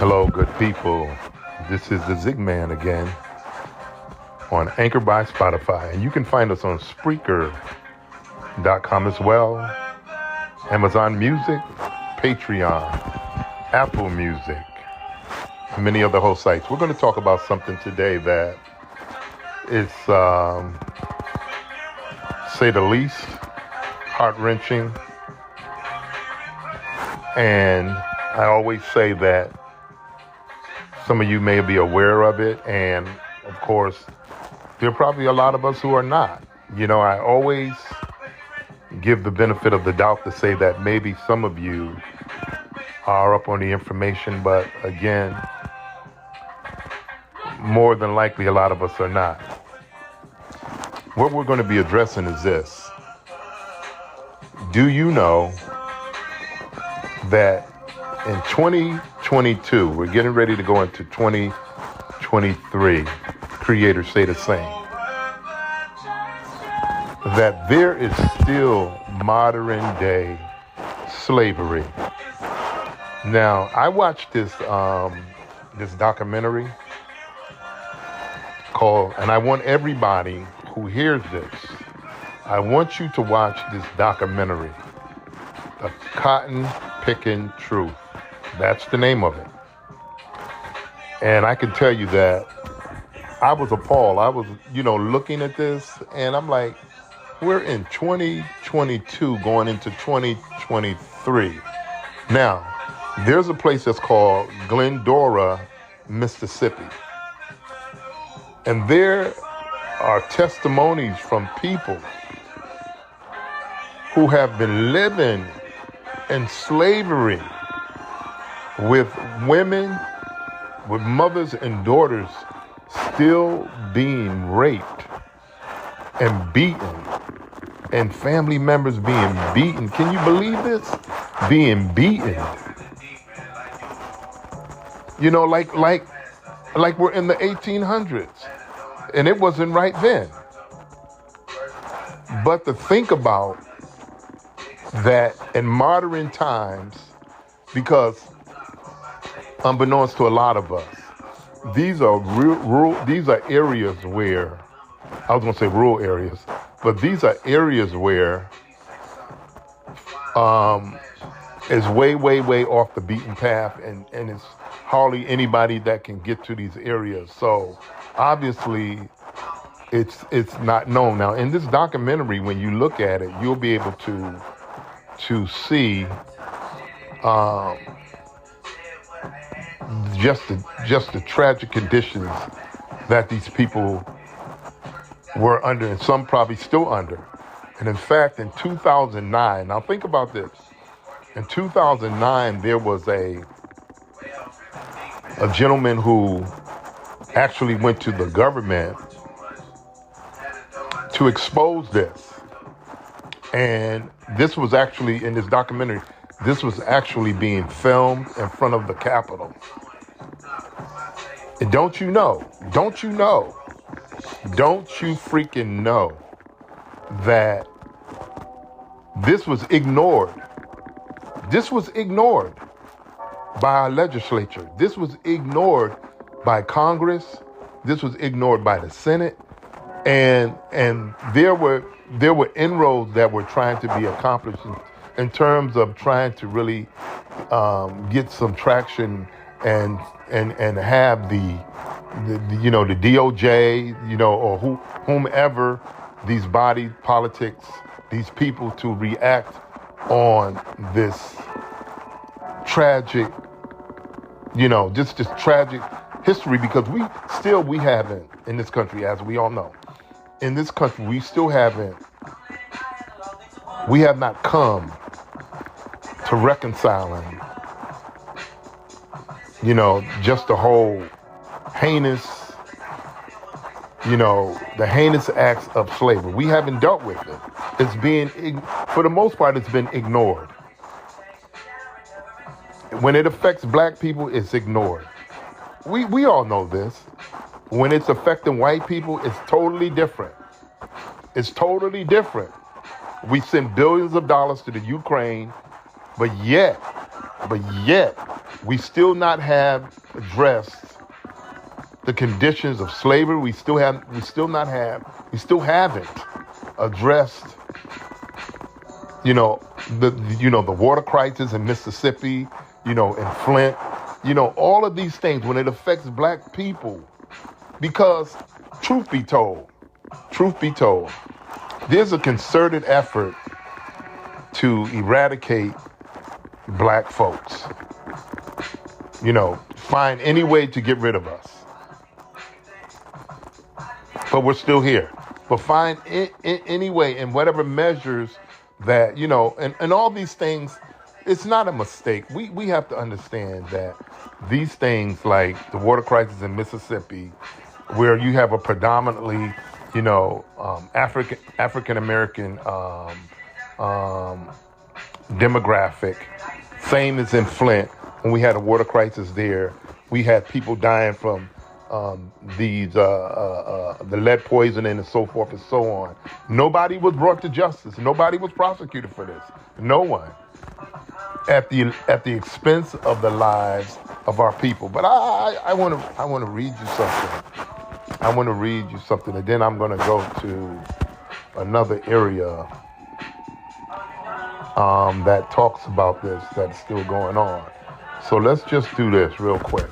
Hello, good people. This is the Zig Man again on Anchor by Spotify. And you can find us on Spreaker.com as well, Amazon Music, Patreon, Apple Music, and many other host sites. We're going to talk about something today that is, say the least, heart-wrenching. And I always say that some of you may be aware of it, and of course, there are probably a lot of us who are not. You know, I always give the benefit of the doubt to say that maybe some of you are up on the information, but again, more than likely a lot of us are not. What we're going to be addressing is this. Do you know that in 2022, we're getting ready to go into 2023, creators say the same, that there is still modern day slavery. Now, I watched this documentary called, and I want everybody who hears this, I want you to watch this documentary, The Cotton Picking Truth. That's the name of it. And I can tell you that I was appalled. I was, looking at this and I'm like, we're in 2022 going into 2023. Now, there's a place that's called Glendora, Mississippi. And there are testimonies from people who have been living in slavery with women, with mothers and daughters still being raped and beaten, and family members being beaten. Can you believe this? Being beaten. Like we're in the 1800s, and it wasn't right then. But to think about that in modern times, because unbeknownst to a lot of us, these are these are areas where, I was going to say rural areas, but these are areas where it's way, way, way off the beaten path, and it's hardly anybody that can get to these areas. So obviously it's not known. Now, in this documentary, when you look at it, you'll be able to see just the tragic conditions that these people were under, and some probably still under. And in fact, in 2009, now think about this. In 2009, there was a gentleman who actually went to the government to expose this. And this was actually, in this documentary, this was actually being filmed in front of the Capitol. And don't you freaking know that this was ignored. This was ignored by our legislature. This was ignored by Congress. This was ignored by the Senate. And there were inroads that were trying to be accomplished in terms of trying to really get some traction and have the DOJ, or whomever, these body politics, these people to react on this tragic, just this tragic history, because we haven't, in this country, as we all know, in this country, we have not come to reconciling, just the whole heinous, the heinous acts of slavery. We haven't dealt with it. It's being, for the most part, it's been ignored. When it affects black people, it's ignored. We all know this. When it's affecting white people, it's totally different. It's totally different. We send billions of dollars to the Ukraine, but yet, We still not have addressed the conditions of slavery. We still haven't addressed, the water crisis in Mississippi, in Flint, all of these things when it affects black people. Because truth be told, there's a concerted effort to eradicate black folks. Find any way to get rid of us. But we're still here. But find any way in whatever measures that, and all these things, it's not a mistake. We have to understand that these things like the water crisis in Mississippi, where you have a predominantly, African American demographic, same as in Flint when we had a water crisis there. We had people dying from the lead poisoning and so forth and so on. Nobody was brought to justice. Nobody was prosecuted for this. No one. At the expense of the lives of our people. But I want to read you something. And then I'm going to go to another area that talks about this, that's still going on. So let's just do this real quick.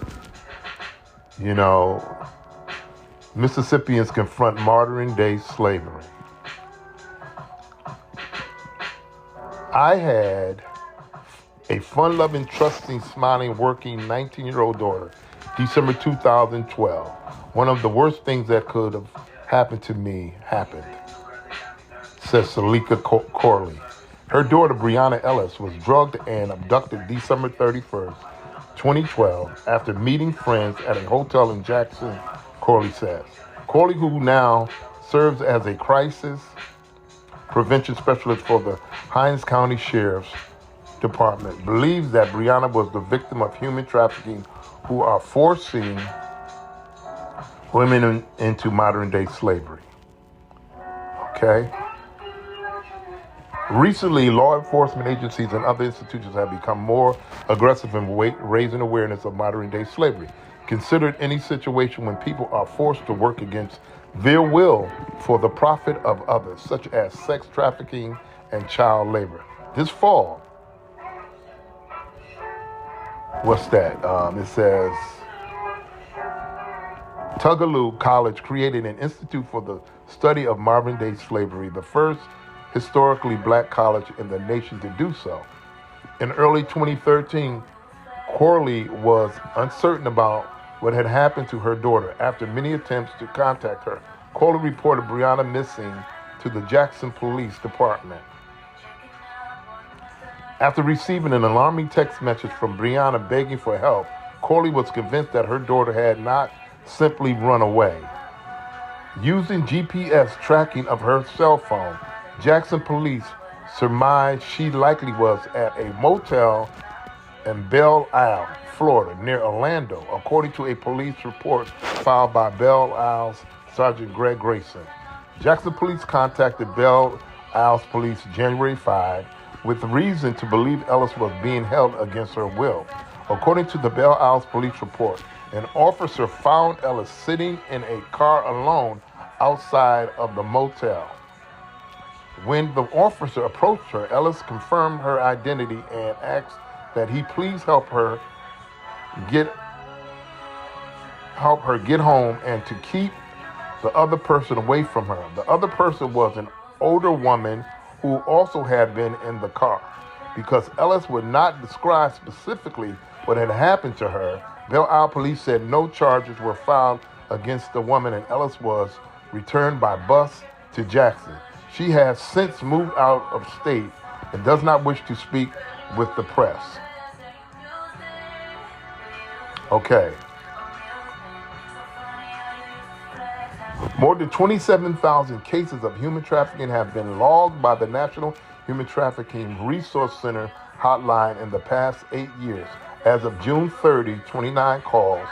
Mississippians confront modern day slavery. I had a fun-loving, trusting, smiling, working 19-year-old daughter, December 2012. One of the worst things that could have happened to me happened, says Salika Corley. Her daughter, Breonna Ellis, was drugged and abducted December 31st, 2012, after meeting friends at a hotel in Jackson, Corley says. Corley, who now serves as a crisis prevention specialist for the Hinds County Sheriff's Department, believes that Breonna was the victim of human trafficking who are forcing women into modern-day slavery. Okay? Recently, law enforcement agencies and other institutions have become more aggressive in raising awareness of modern-day slavery. Considered any situation when people are forced to work against their will for the profit of others, such as sex trafficking and child labor. This fall, what's that? It says, Tougaloo College created an institute for the study of modern-day slavery, the first historically black college in the nation to do so. In early 2013, Corley was uncertain about what had happened to her daughter. After many attempts to contact her, Corley reported Breonna missing to the Jackson Police Department. After receiving an alarming text message from Breonna begging for help, Corley was convinced that her daughter had not simply run away. Using GPS tracking of her cell phone, Jackson police surmised she likely was at a motel in Belle Isle, Florida, near Orlando, according to a police report filed by Belle Isle's Sergeant Greg Grayson. Jackson police contacted Belle Isle's police January 5 with reason to believe Ellis was being held against her will. According to the Belle Isle's police report, an officer found Ellis sitting in a car alone outside of the motel. When the officer approached her, Ellis confirmed her identity and asked that he please help her get home and to keep the other person away from her. The other person was an older woman who also had been in the car. Because Ellis would not describe specifically what had happened to her, Belle Isle police said no charges were filed against the woman, and Ellis was returned by bus to Jackson. She has since moved out of state and does not wish to speak with the press. Okay. More than 27,000 cases of human trafficking have been logged by the National Human Trafficking Resource Center hotline in the past 8 years. As of June 30, 29 calls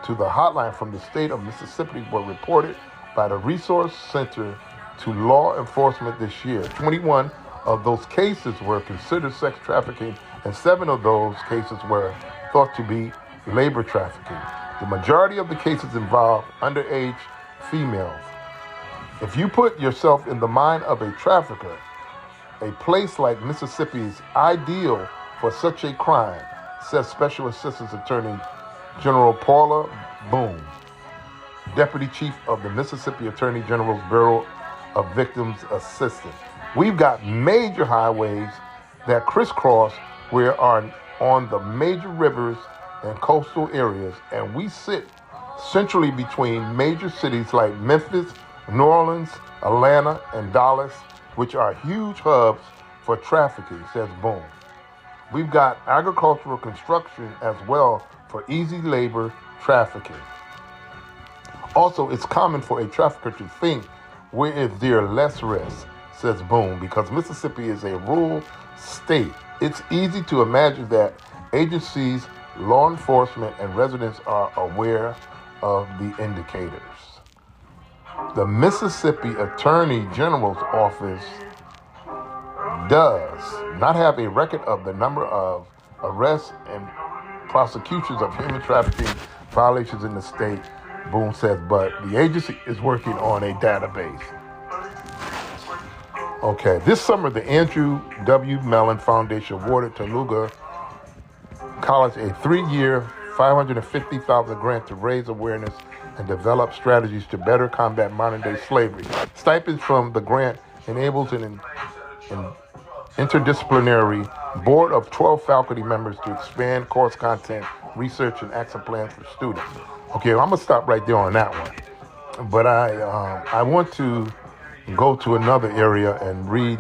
to the hotline from the state of Mississippi were reported by the Resource Center to law enforcement this year. 21 of those cases were considered sex trafficking, and 7 of those cases were thought to be labor trafficking. The majority of the cases involve underage females. If you put yourself in the mind of a trafficker, a place like Mississippi is ideal for such a crime, says Special Assistant Attorney General Paula Boone, Deputy Chief of the Mississippi Attorney General's Bureau of Victims Assistance. We've got major highways that crisscross where are on the major rivers and coastal areas, and we sit centrally between major cities like Memphis, New Orleans, Atlanta, and Dallas, which are huge hubs for trafficking, says Boone. We've got agricultural construction as well for easy labor trafficking. Also, it's common for a trafficker to think, where is there less risk, says Boone, because Mississippi is a rural state. It's easy to imagine that agencies, law enforcement, and residents are aware of the indicators. The Mississippi Attorney General's office does not have a record of the number of arrests and prosecutions of human trafficking violations in the state, Boone says, but the agency is working on a database. Okay, this summer, the Andrew W. Mellon Foundation awarded Toluga College a 3-year, $550,000 grant to raise awareness and develop strategies to better combat modern-day slavery. Stipends from the grant enables an interdisciplinary board of 12 faculty members to expand course content, research, and action plans for students. Okay, I'm gonna stop right there on that one. But I want to go to another area and read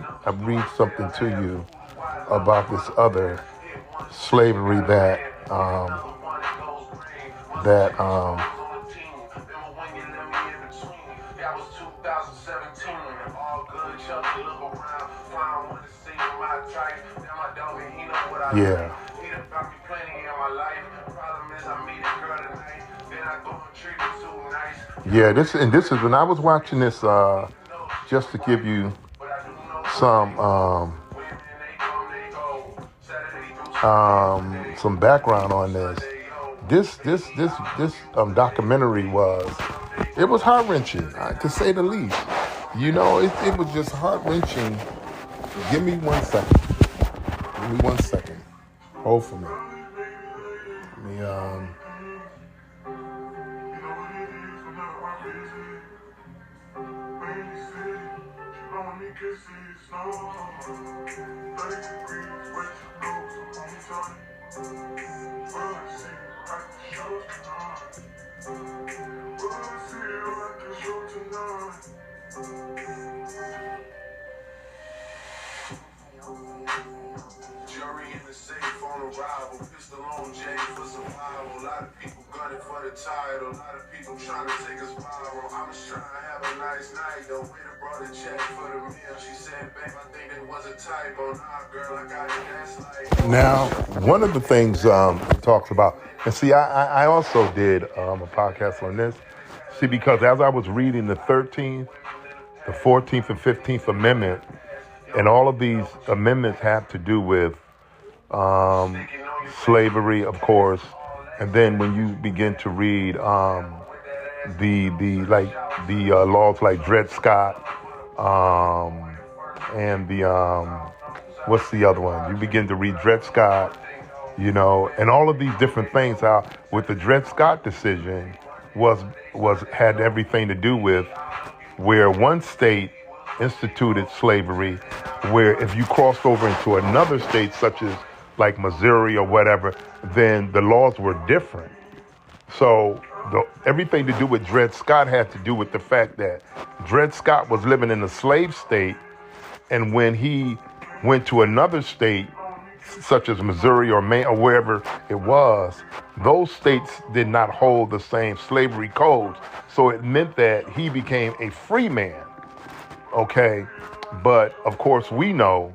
something to you about this other slavery that yeah. Yeah, this is when I was watching this, just to give you some background on this. This documentary was heart-wrenching, to say the least. You know, it was just heart-wrenching. Give me 1 second. Hold for me. Let me Jury in the safe on arrival, pistol on J for survival. A lot of people gunning for the title, a lot of people trying to take us viral. I was trying to have a nice night, the waiter brought a check for the meal. She said, babe, I think it was a typo. Nah, girl, I got it, that's like... Now, one of the things it talks about, and see, I also did a podcast on this. See, because as I was reading the 13th, the 14th, and 15th Amendment, and all of these amendments have to do with slavery, of course. And then when you begin to read the laws like Dred Scott and what's the other one? You begin to read Dred Scott, you know, and all of these different things. How with the Dred Scott decision had everything to do with where one state instituted slavery, where if you crossed over into another state, such as like Missouri or whatever, then the laws were different. So everything to do with Dred Scott had to do with the fact that Dred Scott was living in a slave state, and when he went to another state, such as Missouri or Maine or wherever it was, those states did not hold the same slavery codes. So it meant that he became a free man. Okay, but of course we know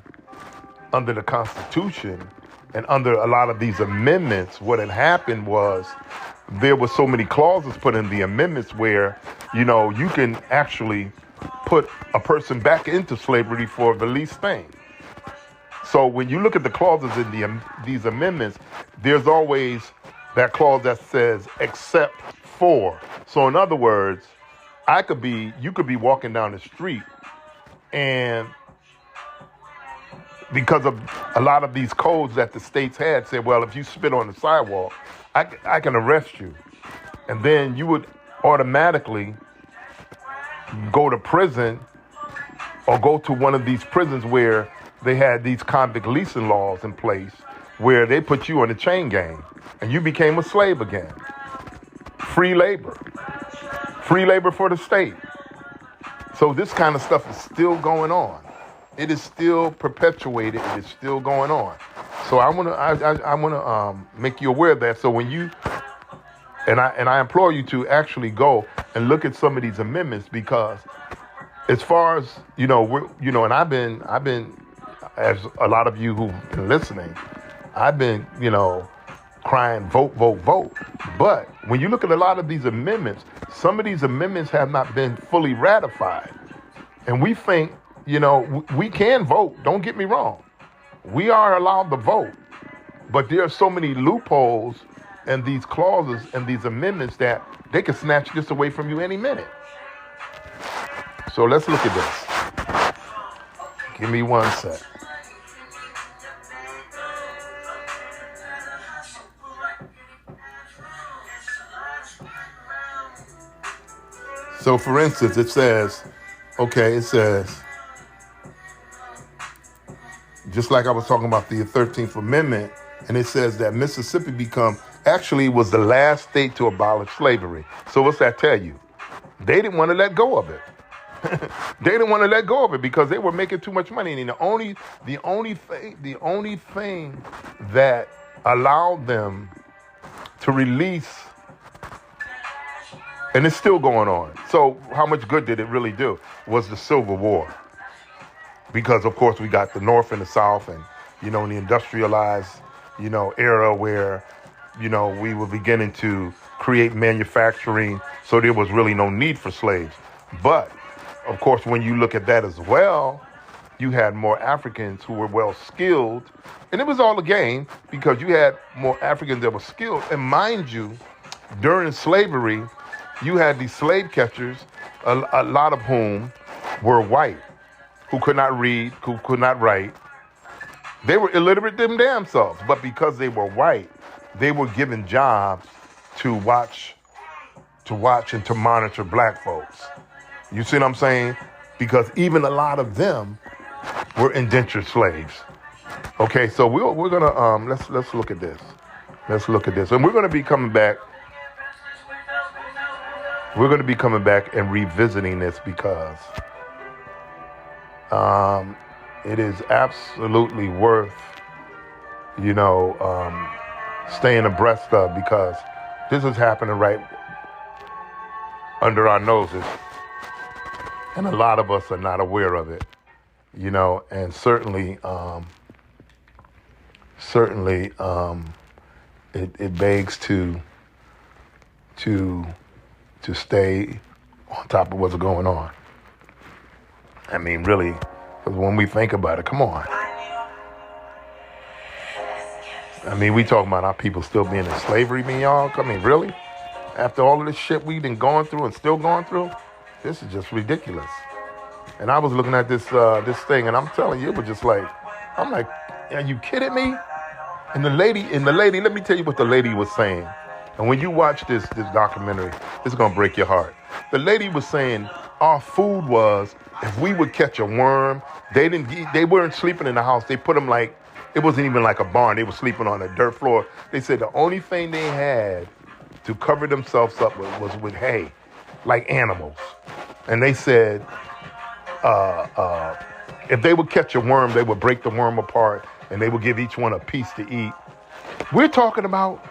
under the Constitution and under a lot of these amendments, what had happened was there were so many clauses put in the amendments where, you know, you can actually put a person back into slavery for the least thing. So when you look at the clauses in these amendments, there's always that clause that says except for. So in other words, you could be walking down the street, and because of a lot of these codes that the states had said, well, if you spit on the sidewalk, I can arrest you. And then you would automatically go to prison or go to one of these prisons where they had these convict leasing laws in place where they put you on a chain gang and you became a slave again. Free labor for the state. So this kind of stuff is still going on. It is still perpetuated. It is still going on. So I want to make you aware of that. So when you and I implore you to actually go and look at some of these amendments, because as far as and I've been as a lot of you who've been listening, I've been crying vote, vote, vote. But when you look at a lot of these amendments, some of these amendments have not been fully ratified, and we think we can vote. Don't get me wrong. We are allowed to vote. But there are so many loopholes and these clauses and these amendments that they can snatch this away from you any minute. So let's look at this. Give me one sec. So for instance, it says, just like I was talking about the 13th Amendment, and it says that Mississippi was the last state to abolish slavery. So what's that tell you? They didn't want to let go of it. They didn't want to let go of it because they were making too much money. And the only thing that allowed them to release, and it's still going on. So how much good did it really do? Was the Civil War. Because, of course, we got the North and the South and, in the industrialized, era where, we were beginning to create manufacturing. So there was really no need for slaves. But, of course, when you look at that as well, you had more Africans who were well skilled. And it was all a game because you had more Africans that were skilled. And mind you, during slavery, you had these slave catchers, a lot of whom were white, who could not read, who could not write. They were illiterate them damn selves, but because they were white, they were given jobs to watch and to monitor black folks. You see what I'm saying? Because even a lot of them were indentured slaves. Okay, so we're gonna let's look at this. Let's look at this, and we're gonna be coming back. We're gonna be coming back and revisiting this because it is absolutely worth, staying abreast of, because this is happening right under our noses, and a lot of us are not aware of it, and certainly it begs to stay on top of what's going on. I mean, really, because when we think about it, come on. I mean, we talking about our people still being in slavery, y'all. I mean, really? After all of this shit we've been going through and still going through, this is just ridiculous. And I was looking at this thing, and I'm telling you, it was just like, I'm like, are you kidding me? And the lady, let me tell you what the lady was saying. And when you watch this documentary, it's gonna break your heart. The lady was saying our food was, if we would catch a worm, they weren't sleeping in the house. They put them it wasn't even like a barn. They were sleeping on a dirt floor. They said the only thing they had to cover themselves up with was with hay, like animals. And they said if they would catch a worm, they would break the worm apart and they would give each one a piece to eat. We're talking about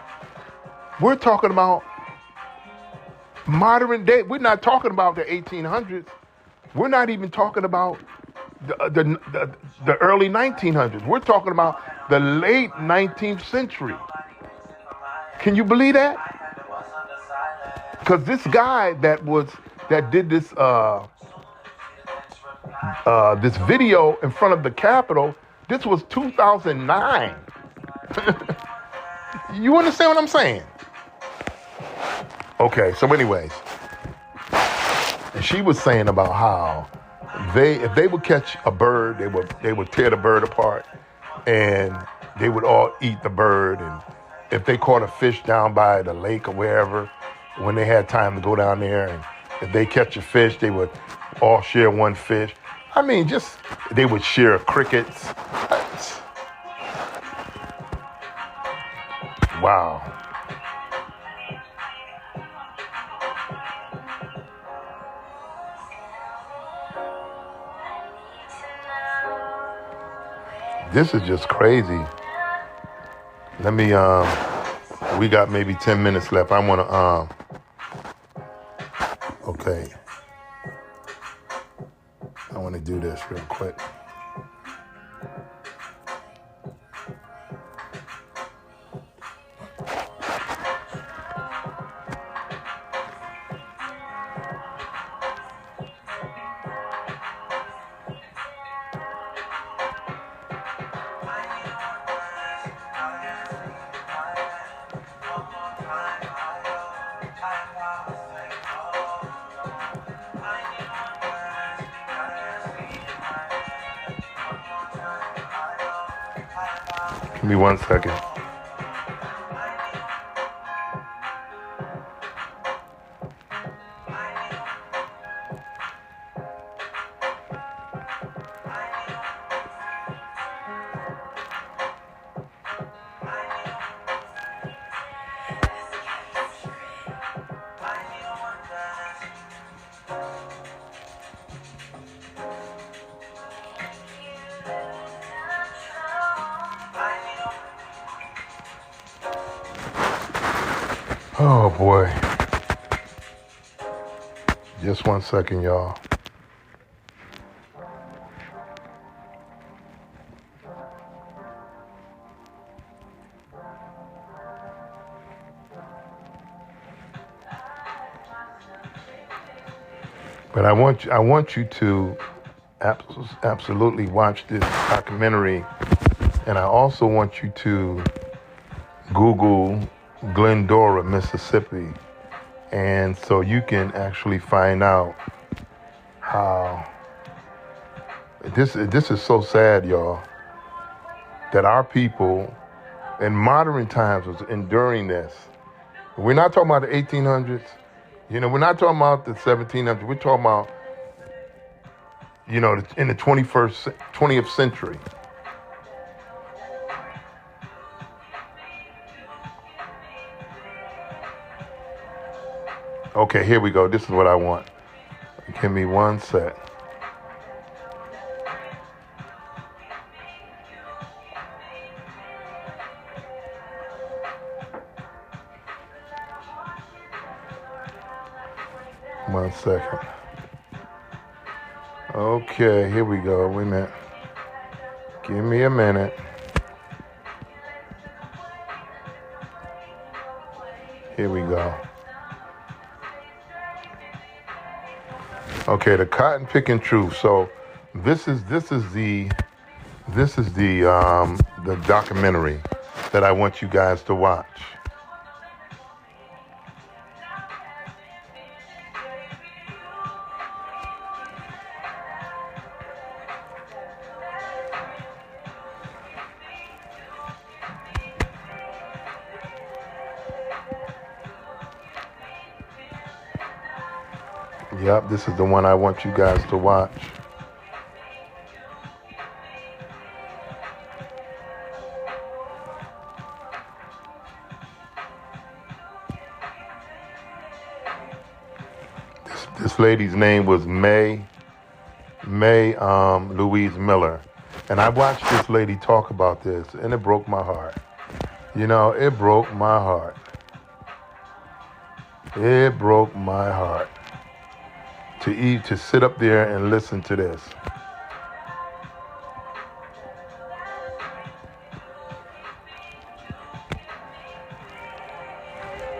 modern day. We're not talking about the 1800s. We're not even talking about the early 1900s. We're talking about the late 19th century. Can you believe that? Because this guy that did this this video in front of the Capitol This was 2009. You understand what I'm saying? Okay, so anyways, she was saying about how if they would catch a bird, they would tear the bird apart, and they would all eat the bird. And if they caught a fish down by the lake or wherever, when they had time to go down there, and if they catch a fish, they would all share one fish. I mean, just they would share crickets. Wow. This is just crazy. Let me, we got maybe 10 minutes left. I want to, okay. I want to do this real quick. Give me 1 second. Oh boy. Just 1 second, y'all. But I want you to absolutely watch this documentary, and I also want you to Google Glendora, Mississippi, and so you can actually find out how this is so sad, y'all, that our people in modern times was enduring this. We're not talking about the 1800s. You know, we're not talking about the 1700s. We're talking about, you know, in the 20th century. Okay, here we go. This is what I want. Give me 1 sec. One second. Okay, here we go. Wait a minute. Give me a minute. Here we go. Okay, the cotton picking truth. So this is the documentary that I want you guys to watch. Yep, this is the one I want you guys to watch. This lady's name was May Louise Miller. And I watched this lady talk about this, and it broke my heart. You know, it broke my heart. It broke my heart to sit up there and listen to this.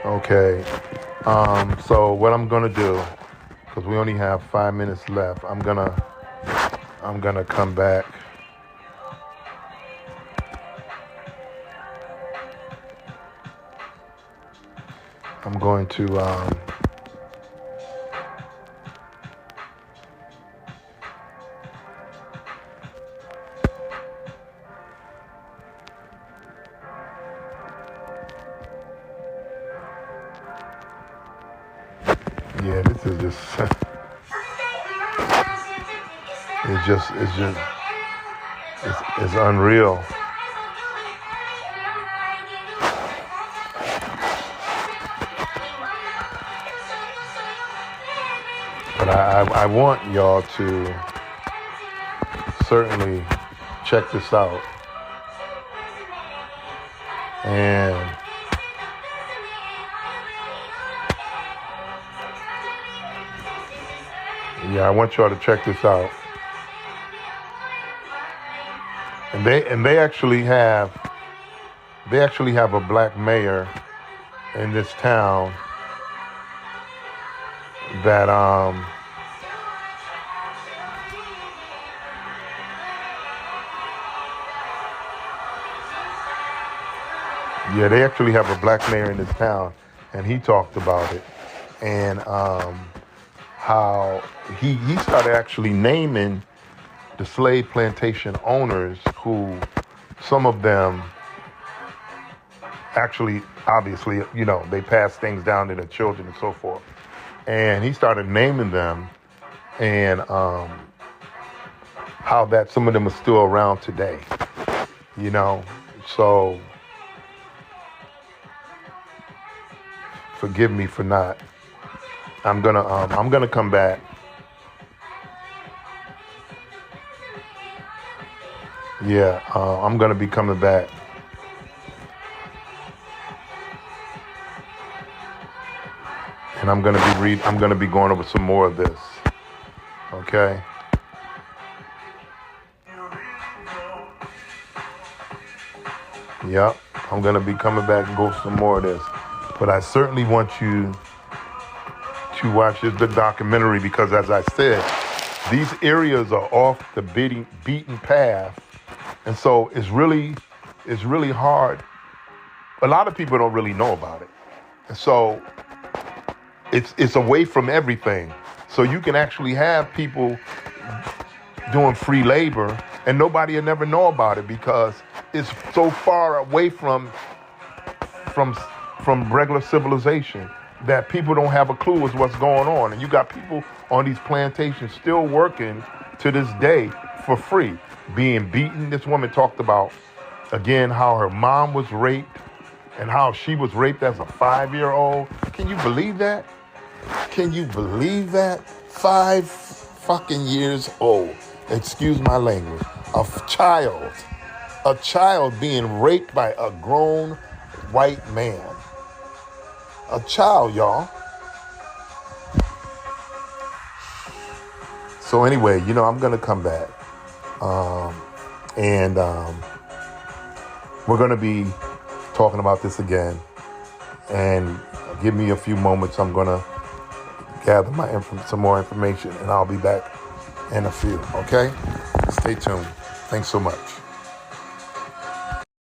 Okay, so what I'm gonna do, because we only have 5 minutes left, I'm gonna come back I'm going to yeah, this is just it's unreal. But I want y'all to certainly check this out. And yeah, I want y'all to check this out. And they actually have a black mayor in this town that yeah, they actually have a black mayor in this town, and he talked about it, and how he started actually naming the slave plantation owners, who some of them actually, obviously, they passed things down to their children and so forth. And he started naming them, and how that some of them are still around today, So forgive me for not. I'm gonna come back. Yeah, I'm gonna be coming back. And I'm gonna be going over some more of this. Okay? Yep, I'm gonna be coming back and go some more of this. But I certainly want you to watch the documentary, because, as I said, these areas are off the beaten path, and so it's really hard. A lot of people don't really know about it, and so it's away from everything. So you can actually have people doing free labor, and nobody will never know about it, because it's so far away from regular civilization that people don't have a clue as what's going on. And you got people on these plantations still working to this day for free, being beaten. This woman talked about, again, how her mom was raped and how she was raped as a 5-year-old. Can you believe that? Can you believe that? 5 fucking years old. Excuse my language. A child being raped by a grown white man. A child, y'all. So anyway, I'm going to come back. And we're going to be talking about this again. And give me a few moments. I'm going to gather some more information, and I'll be back in a few. Okay? Stay tuned. Thanks so much.